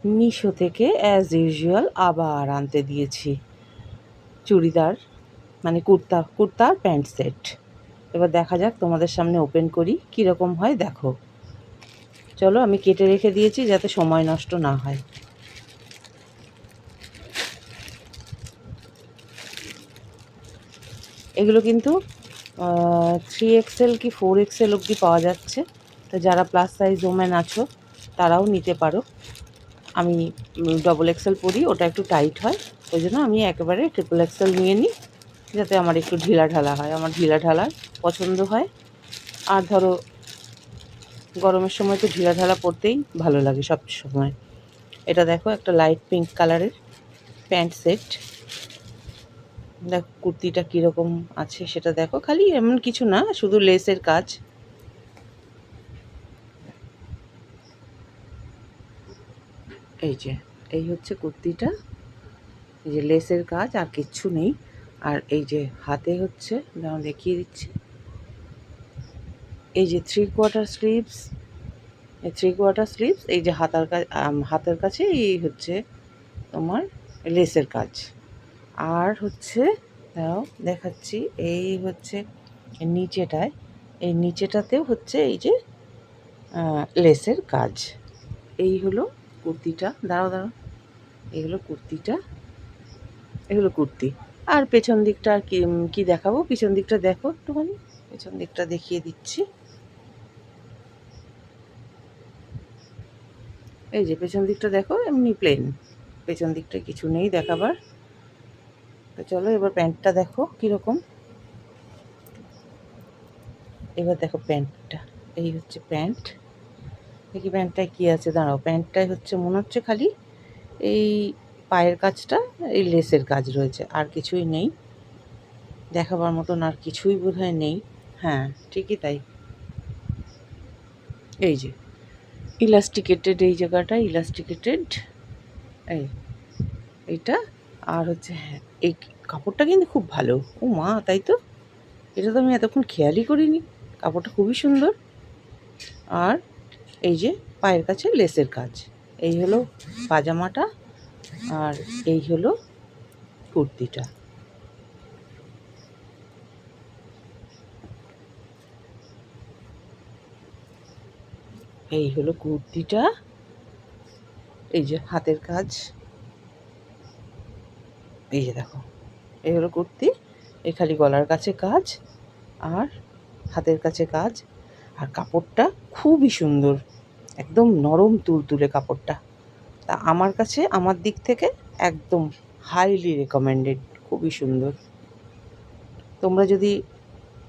মিশো থেকে as usual আবার আনতে দিয়েছি চুড়িদার, মানে কুর্তা আর প্যান্ট সেট। এবার দেখা যাক, তোমাদের সামনে ওপেন করি কীরকম হয় দেখো। চলো, আমি কেটে রেখে দিয়েছি যাতে সময় নষ্ট না হয়। এগুলো কিন্তু 3XL কি 4XL অবধি পাওয়া যাচ্ছে, তো যারা প্লাস সাইজ ওমেন আছো তারাও নিতে পারো। আমি XXL পরি, ওটা একটু টাইট হয়, ওই জন্য আমি একেবারে XXL নিয়ে নিই, যাতে আমার একটু ঢিলা ঢালা হয়। আমার ঢিলা ঢালা পছন্দ হয়, আর ধরো গরমের সময় তো ঢিলা ঢালা পরতেই ভালো লাগে সব সময়। এটা দেখো, একটা লাইট পিঙ্ক কালারের প্যান্ট সেট। দেখো কুর্তিটা কীরকম আছে সেটা দেখো, খালি এমন কিছু না, শুধু লেসের কাজ। এই হচ্ছে কুর্তিটা, এই যে লেসের কাজ, আর কিচ্ছু নেই। আর এই যে হাতে হচ্ছে, যেমন দেখিয়ে দিচ্ছি, এই যে 3/4 স্লিভস, এই 3/4 স্লিভস, এই যে হাতের কাছে এই হচ্ছে তোমার লেসের কাজ। আর হচ্ছে দাও দেখাচ্ছি, এই হচ্ছে নিচেটায়, এই নিচেটাতেও হচ্ছে এই যে লেসের কাজ। এই হলো কুর্তিটা। দাঁড়াও, এগুলো কুর্তিটা, এগুলো কুর্তি। আর পেছন দিকটা আর কি দেখাবো, পিছন দিকটা দেখো একটুখানি, পেছন দিকটা দেখিয়ে দিচ্ছি। এই যে পেছন দিকটা দেখো, এমনি প্লেন, পেছন দিকটা কিছু নেই দেখাবার। তো চলো এবার প্যান্টটা দেখো কীরকম। এবার দেখো প্যান্টটা, এই হচ্ছে প্যান্ট। দেখি প্যান্টটায় কী আছে, দাঁড়াও, প্যান্টটায় হচ্ছে মনে হচ্ছে খালি এই পায়ের কাজটা, এই লেসের কাজ রয়েছে, আর কিছুই নেই দেখাবার মতন, আর কিছুই বোধহয় নেই। হ্যাঁ ঠিকই তাই, এই যে ইলাস্টিকেটেড, এই জায়গাটা ইলাস্টিকেটেড, এইটা। আর হচ্ছে হ্যাঁ, এই কাপড়টা কিন্তু খুব ভালো। ও মা, তাই তো, এটা তো আমি এতক্ষণ খেয়ালই করিনি, কাপড়টা খুবই সুন্দর। আর এই যে পায়ের কাছে লেসের কাজ। এই হলো পাজামাটা, আর এই হলো কুর্তিটা। এই হলো কুর্তিটা, এই যে হাতের কাজ, এই যে দেখো, এই হলো কুর্তি। এই খালি গলার কাছে কাজ আর হাতের কাছে কাজ। আর কাপড়টা খুবই সুন্দর, একদম নরম তুলতুলে কাপড়টা। তা আমার কাছে, আমার দিক থেকে একদম হাইলি রেকমেন্ডেড, খুবই সুন্দর। তোমরা যদি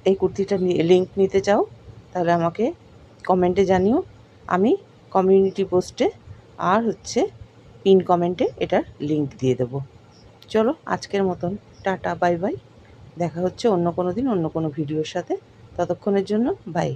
এই কুর্তিটা লিঙ্ক নিতে চাও তাহলে আমাকে কমেন্টে জানিও, আমি কমিউনিটি পোস্টে আর হচ্ছে পিন কমেন্টে এটার লিঙ্ক দিয়ে দেবো। চলো আজকের মতন টাটা, বাই বাই। দেখা হচ্ছে অন্য কোনো দিন অন্য কোনো ভিডিওর সাথে। ততক্ষণের জন্য বাই।